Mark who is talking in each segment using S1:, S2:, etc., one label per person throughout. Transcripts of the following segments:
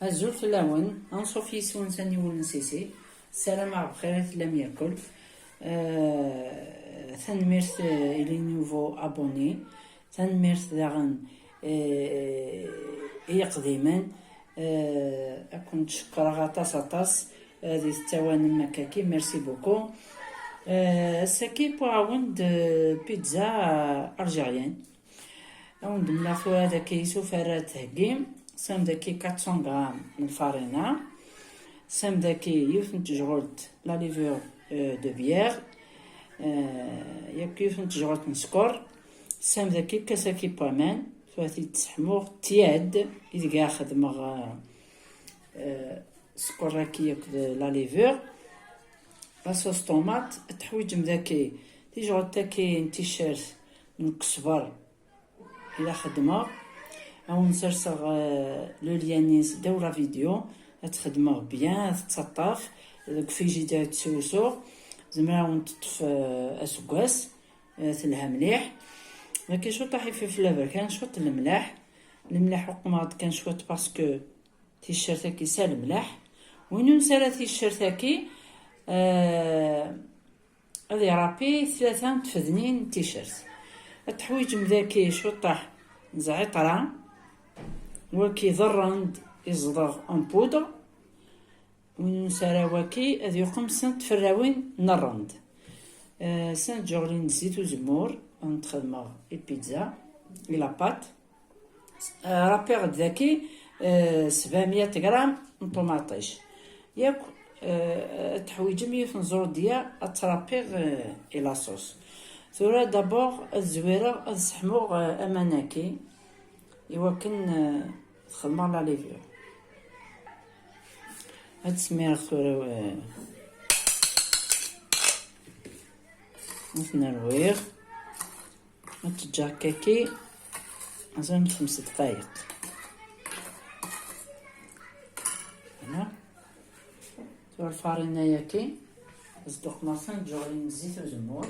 S1: الزول فلاون انصوف يسون ساني ولنسيسي. السلام على بخير لم ياكل. تنميرت الي نوفو ابوني. تنميرت داغن هي قديما. اكون تشكر غطاس اطاس هذه التواني مكاكي. ميرسي بوكو. ساكي بواوند بيتزا ارجعيان اوند ملاثو هذا كيسو فرات هكيم سام داكي 400 غرام من الفارينة. سام داكي يوثن تجغلت لا ليفور دو بيير. ياك يوثن تجغلت نسكر. سام داكي كاساكي بامان فاتي تسحموغ تياد إذا خدمغ سكر راكي ياك لا ليفور. لاصوص طوماط تحويج مذاكي تيجغلت تاكي تيشيرت من كسبر إلا خدمة او نسرسغ لو ليانيس دورة فيديو تخدمه بيان تتصطف دوك فيجيتير تسوسو زمرا ونطف اسكواس تلها مليح. لكن شو طاحي في فلافر كان شوط الملح وقماط كان شوط باسكو تيشيرتاكي سال ملح وينو نسالة تيشيرتاكي هذي رابي 3 تفذنين تيشيرت التحويج مذاكي شو طاح زعترة وكي ضرند يزضغ ان بودر وين سراواكي هذي يقوم سنت فراوين نرند. سنت جورلين زيت وزمور نتخدمو البيتزا الى بات. رابيغ ذاكي 700 غرام من طوماطيش ياك. تحويج 100 زردية اترابيغ الى صوص. ثورا دابور الزويرة الزحموغ اماناكي يوكن تخدم لا ليفيور. هاد سمير ثورا نرويغ نتجاكاكي أظن 5 دقايق. هنا ثورا الفارينة ياكي صدق مصن جورين زيت وزمور.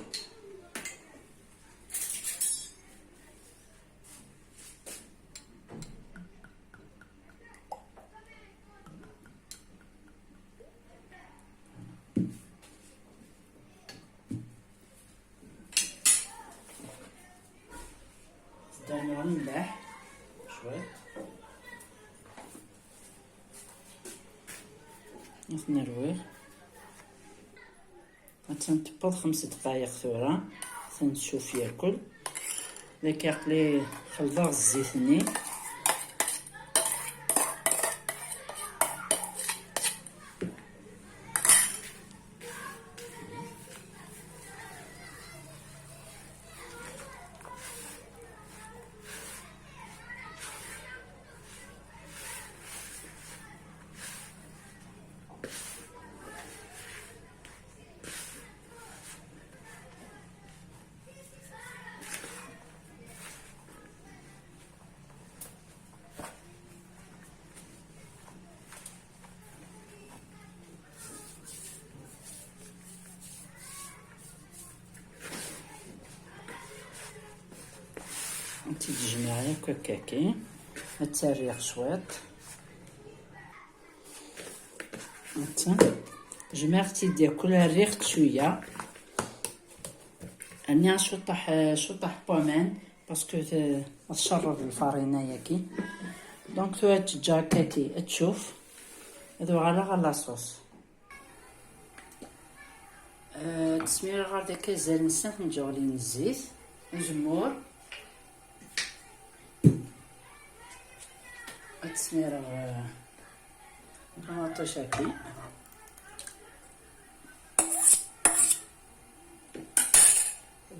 S1: دانو الملح شوية نرويغ تنطبض 5 دقايق ثورة تنشوف ياكل ذاك يقلي خلطة الزيتني. تجمع ياك هكاكي تسريح شويط. جمعتي ديال كل ريحت شويه اني شطح بومان باسكو تشرب الفارينه ياكي. دونك تو تجاكاتي تشوف هذو على لاصوص. تسمير غير داك الزال نسان نجولين الزيت وزمور تسمير طماطو شاكي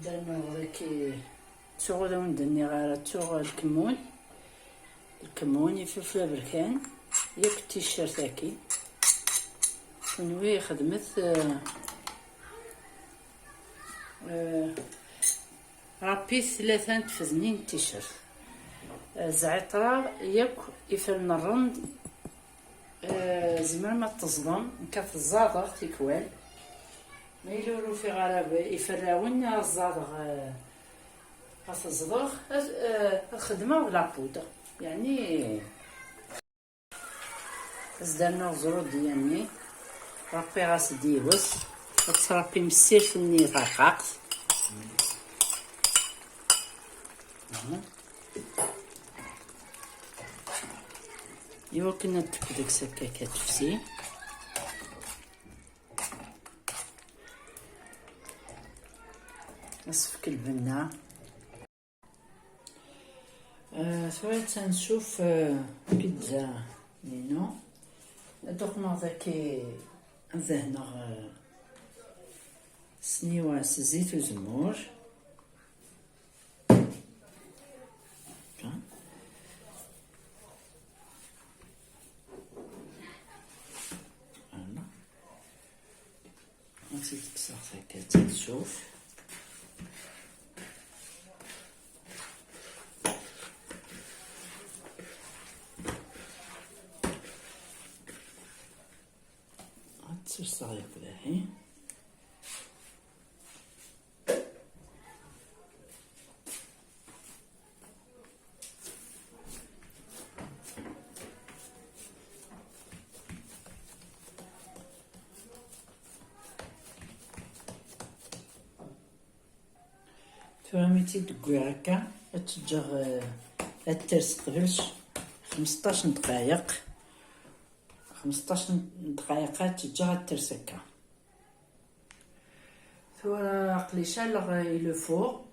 S1: درنا غيكي تشغل وندني غير تشغل الكمون يفلفل بركان ياك التيشيرت هاكي ونوي خدمت رابي 3 تفزنين تيشيرت زعترة ياك يفرن الرند. زمر ما تصدم كاف الزادغ تيكوال ما يلورو في غراب يفراون الزادغ خاص الزدغ الخدمة ولا بودر يعني درنا الزرود ديالني ربي غاس ديوس وتربي مسير فني رقاق. ايوا كنا تك ديك السكاكات تفسي نصفك البنة. ثوالث تنشوف بيتزا نينو دوك نعطيكي ذهنا سنيواس زيت وزمور. نزيد كسر هكا تشوف تصير صغير كدا هي. تفهمتي دقي هكا تجر الترس قبلش 15 دقائق 15 دقيقة تجر الترس هكا. ثورة قليشة لغاية لو فوق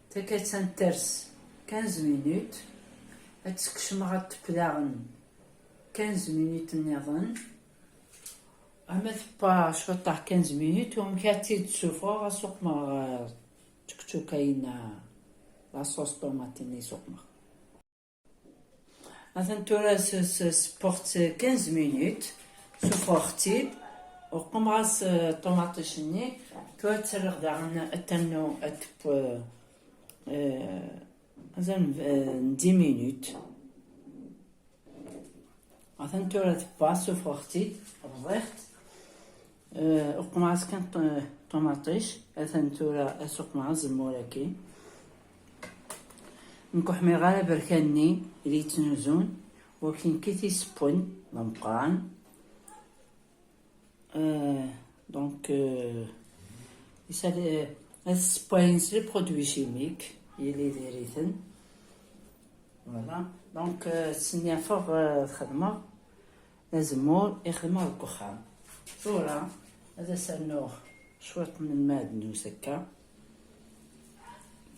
S1: تكاتسان ترس 15 مينوت هتسكشم غتبلاغن 15 مينوت نظن. اما ثبا شوطا 15 مينوت ومكاتي تشوفو غاسوق ما تكتو كاينة لاصوص طوماطيني سوقما. مثلا تورا سبورت 15 مينوت سوفو اختي وقم غاس طوماطيشني توا تسرغ داغن التنو اتب مثلا 10 مينوت. مثلا تورا تبا سوفو اختي رضيخت وقم غاس كان طوماطيش مثلا تورا اسوق مع الزموراكي نكح مي غالا بركاني اللي تنوزون ولكن كي تيسبون ممقان دونك يسال اسبوينس لي برودوي شيميك يلي دايريتن فوالا. دونك تسني فوق الخدمه لازم يخدموا الكخام. فورا هذا سنوه شوية من الماء دنوس هكا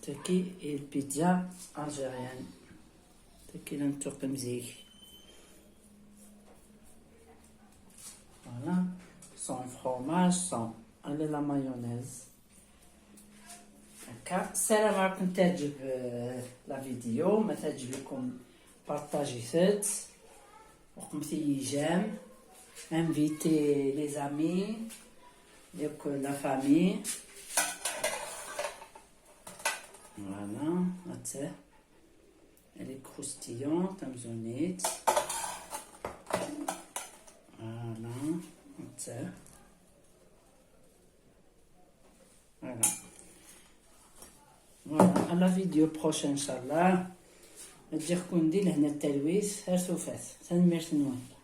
S1: تاكي البيتزا الجيريان تاكي لنتوق مزيك فوالا سون فروماج سون على لا مايونيز هكا. السلام عليكم. تعجب لا فيديو ما تعجبكم بارطاجي فات وقمتي جام انفيتي لي زامي ديك لا فامي. فوالا هاتاه الي كروستيون تمزونيت. فوالا هاتاه فوالا فوالا. على فيديو بروشين ان شاء الله. نجيكم ندير هنا التلويث هرتو فات تنمير تنوي.